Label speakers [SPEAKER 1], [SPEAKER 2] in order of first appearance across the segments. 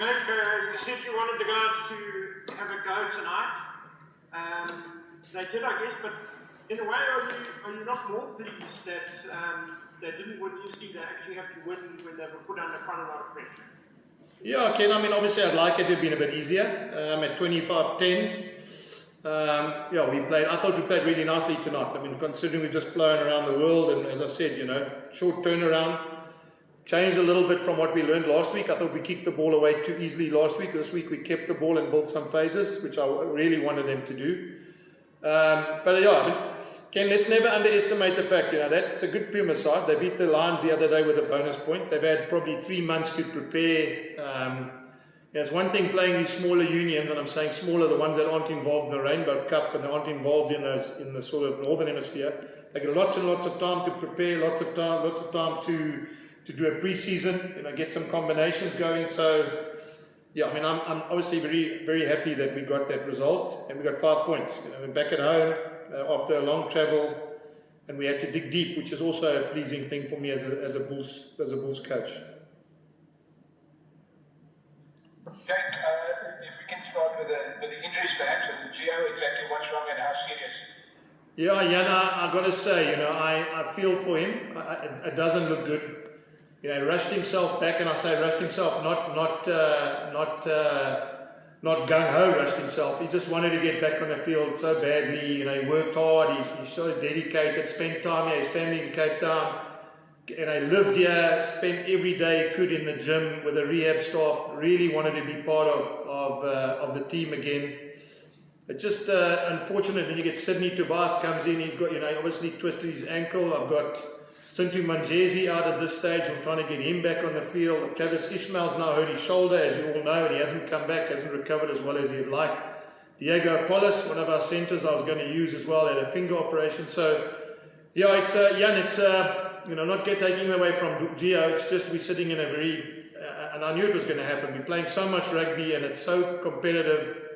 [SPEAKER 1] Jake, you said you wanted the guys to have a go tonight. They did, I guess, but in a way, are you not more pleased that they didn't win yesterday? They actually have to win when they were put under quite a lot of pressure.
[SPEAKER 2] Yeah, Ken, I mean, obviously I'd like it to have been a bit easier. At 25-10, I thought we played really nicely tonight. I mean, considering we've just flown around the world, and as I said, short turnaround, changed a little bit from what we learned last week. I thought we kicked the ball away too easily last week. This week we kept the ball and built some phases, which I really wanted them to do. Ken, let's never underestimate the fact, that's a good Puma side. They beat the Lions the other day with a bonus point. They've had probably 3 months to prepare. It's one thing playing these smaller unions, and I'm saying smaller, the ones that aren't involved in the Rainbow Cup and they aren't involved in the sort of Northern Hemisphere. They get lots and lots of time to prepare, lots of time to do a pre-season, get some combinations going. So, yeah, I mean, I'm obviously very, very happy that we got that result, and we got 5 points. We're back at home after a long travel, and we had to dig deep, which is also a pleasing thing for me as a Bulls coach.
[SPEAKER 3] Jake, if we can start with the injuries perhaps, and Gio, exactly what's wrong and how serious?
[SPEAKER 2] Yeah, Yana, I got to say, I feel for him. It doesn't look good. Rushed himself back, and I say rushed himself, not gung-ho rushed himself. He just wanted to get back on the field so badly. He worked hard, he's so dedicated, spent time here, his family in Cape Town, lived here, spent every day he could in the gym with the rehab staff, really wanted to be part of the team again. It's just unfortunate when you get Sydney Tobias comes in, he's got, obviously twisted his ankle. I've got Sintu Manjezi out at this stage. I'm trying to get him back on the field. Travis Ishmael's now hurt his shoulder, as you all know, and he hasn't come back, hasn't recovered as well as he'd like. Diego Polis, one of our centres I was going to use as well, had a finger operation. So, yeah, it's not taking away from Gio. It's just we're sitting in a very, and I knew it was going to happen. We're playing so much rugby, and it's so competitive.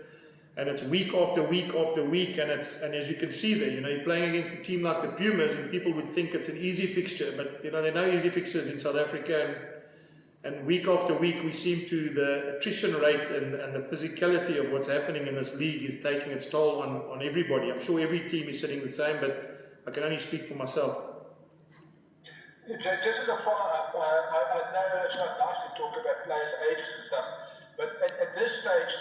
[SPEAKER 2] And it's week after week after week, and as you can see there, you're playing against a team like the Pumas, and people would think it's an easy fixture, but there are no easy fixtures in South Africa, and week after week we seem to, the attrition rate and the physicality of what's happening in this league is taking its toll on everybody. I'm sure every team is sitting the same, but I can only speak for myself.
[SPEAKER 3] Just as a follow-up, I know it's not nice to talk about players' ages and stuff, but at this stage,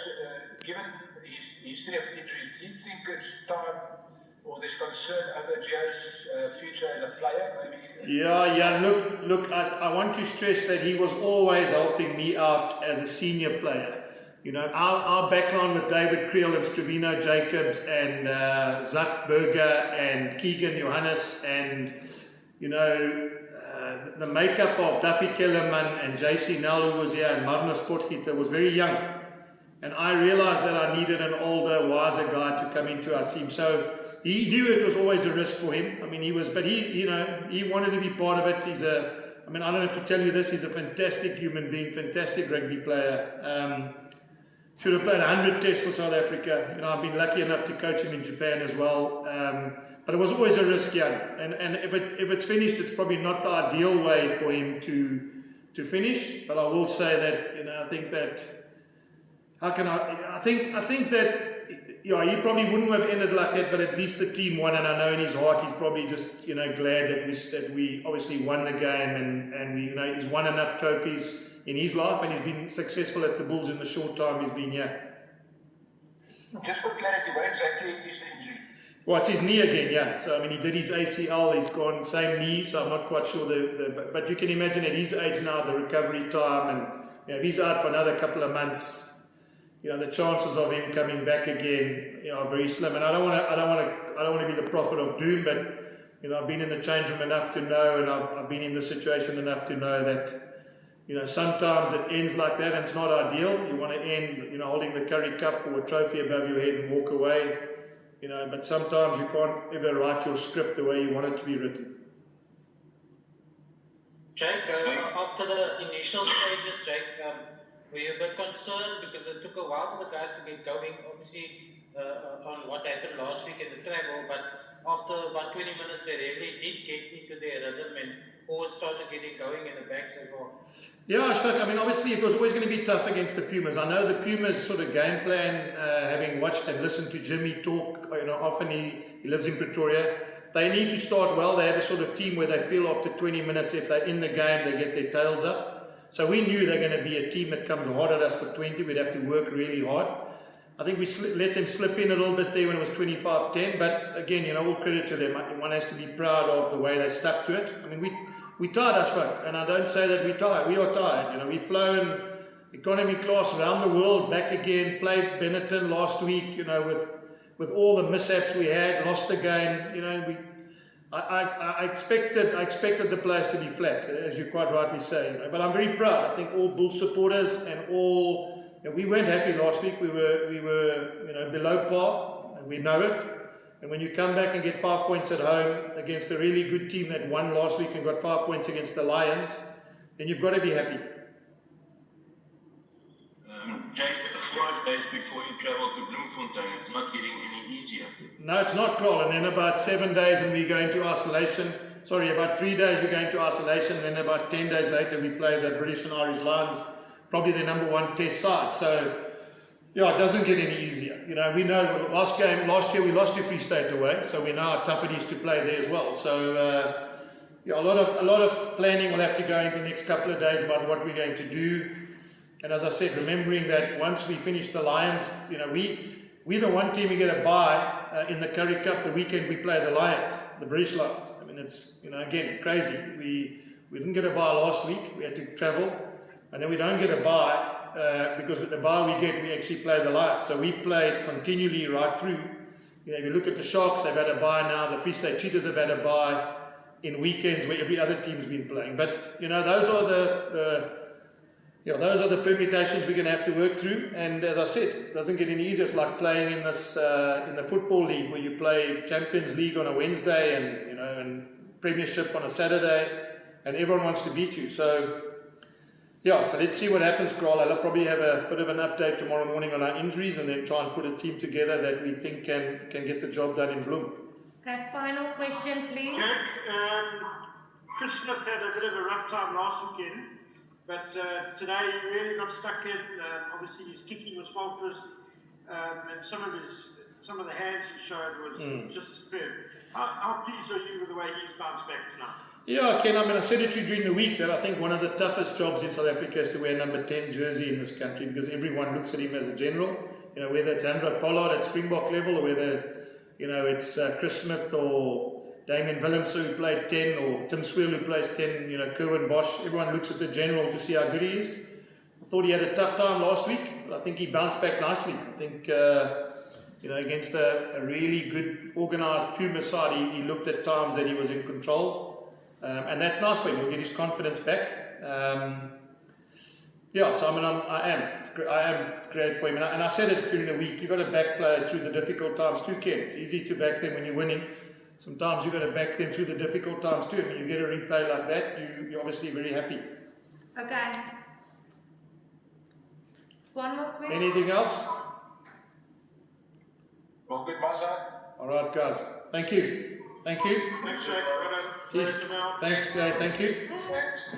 [SPEAKER 3] given his history of injuries, do you think it's time, or there's concern over Gio's future as a player? Maybe?
[SPEAKER 2] Yeah. Look. I want to stress that he was always helping me out as a senior player. Our backline with David Creel and Stravino Jacobs and Zach Berger and Keegan Johannes and the makeup of Duffy Kellerman and JC Nell, who was here, and Magnus Potgieter was very young. And I realized that I needed an older, wiser guy to come into our team. So he knew it was always a risk for him. I mean, he wanted to be part of it. I don't have to tell you this, he's a fantastic human being, fantastic rugby player. Should have played 100 tests for South Africa. I've been lucky enough to coach him in Japan as well. But it was always a risk, yeah. And if it's finished, it's probably not the ideal way for him to finish. But I will say that, I think that, I think that, he probably wouldn't have ended like that, but at least the team won, and I know in his heart he's probably just, glad that we obviously won the game, and we, he's won enough trophies in his life, and he's been successful at the Bulls in the short time he's been here.
[SPEAKER 3] Just for clarity, what exactly is the injury?
[SPEAKER 2] Well, it's his knee again, yeah. So, he did his ACL, he's gone same knee, so I'm not quite sure but you can imagine at his age now, the recovery time, and if he's out for another couple of months, the chances of him coming back again, are very slim. And I don't want to be the prophet of doom, but I've been in the change room enough to know, and I've been in the situation enough to know that sometimes it ends like that, and it's not ideal. You want to end, holding the Currie Cup or a trophy above your head and walk away. But sometimes you can't ever write your script the way you want it to be written.
[SPEAKER 4] Jake, after the initial stages, Jake, were you a bit concerned because it took a while for the guys to get going, obviously, on what happened last week in the travel, but after about 20 minutes, they really did get into their rhythm and forwards started getting going in the backs as well?
[SPEAKER 2] Yeah, Ashfaq, I mean, obviously it was always going to be tough against the Pumas. I know the Pumas sort of game plan, having watched and listened to Jimmy talk, often he lives in Pretoria. They need to start well. They have a sort of team where they feel after 20 minutes, if they're in the game, they get their tails up. So we knew they're going to be a team that comes hard at us for 20. We'd have to work really hard. I think we let them slip in a little bit there when it was 25-10. But again, all credit to them. One has to be proud of the way they stuck to it. I mean, we tired Ashfaq, and I don't say that we're tired. We are tired. We've flown economy class around the world, back again, played Benetton last week, with all the mishaps we had, lost the game. I expected the players to be flat, as you quite rightly say. But I'm very proud. I think all Bulls supporters and all, we weren't happy last week. We were below par, and we know it. And when you come back and get 5 points at home against a really good team that won last week and got 5 points against the Lions, then you've got to be happy.
[SPEAKER 5] Jake, 5 days before you travel to Bloemfontein, it's not getting any easier.
[SPEAKER 2] No, it's not, Carl. And then about 7 days and we go into isolation. Sorry, about 3 days we go into isolation. Then about 10 days later we play the British and Irish Lions, probably their #1 test side. So, yeah, it doesn't get any easier. We know last year we lost to Free State away, so we know how tough it is to play there as well. So, a lot of planning will have to go into the next couple of days about what we're going to do. And as I said, remembering that once we finish the Lions, we're the one team we get a bye in the Currie Cup. The weekend we play the Lions, the British Lions. I mean, it's again crazy. We didn't get a bye last week. We had to travel, and then we don't get a bye. Because with the bye we get, we actually play the Lions. So we play continually right through. If you look at the Sharks, they've had a bye now. The Free State Cheetahs have had a bye in weekends where every other team's been playing. But those are the permutations we're going to have to work through. And as I said, it doesn't get any easier. It's like playing in this in the football league where you play Champions League on a Wednesday and Premiership on a Saturday, and everyone wants to beat you. So. Yeah, so let's see what happens, Carl. I'll probably have a bit of an update tomorrow morning on our injuries and then try and put a team together that we think can get the job done in Bloem.
[SPEAKER 6] Okay, final question, please.
[SPEAKER 1] Chris Smith had a bit of a rough time last weekend, but today he really got stuck in. Obviously his kicking was faultless, and some of the hands he showed was just superb. How pleased are you with the way he's bounced back tonight?
[SPEAKER 2] Yeah, Ken, I said it to you during the week that I think one of the toughest jobs in South Africa is to wear number 10 jersey in this country, because everyone looks at him as a general. Whether it's Andra Pollard at Springbok level, or whether, it's Chris Smith or Damien Willemse who played 10, or Tim Sweel who plays 10, Kerwin Bosch. Everyone looks at the general to see how good he is. I thought he had a tough time last week, but I think he bounced back nicely. I think, against a really good organised Puma side, he looked at times that he was in control. And that's nice for him. He'll get his confidence back. So I am great for him. And I said it during the week. You've got to back players through the difficult times too, Ken. It's easy to back them when you're winning. Sometimes you've got to back them through the difficult times too. And when you get a replay like that, you're obviously very happy.
[SPEAKER 6] Okay. One more question.
[SPEAKER 2] Anything else?
[SPEAKER 3] Well, good, my side.
[SPEAKER 2] All right, guys. Thank you.
[SPEAKER 1] Thanks, Jack.
[SPEAKER 2] Thanks, Clay. Thank you.
[SPEAKER 3] Thanks.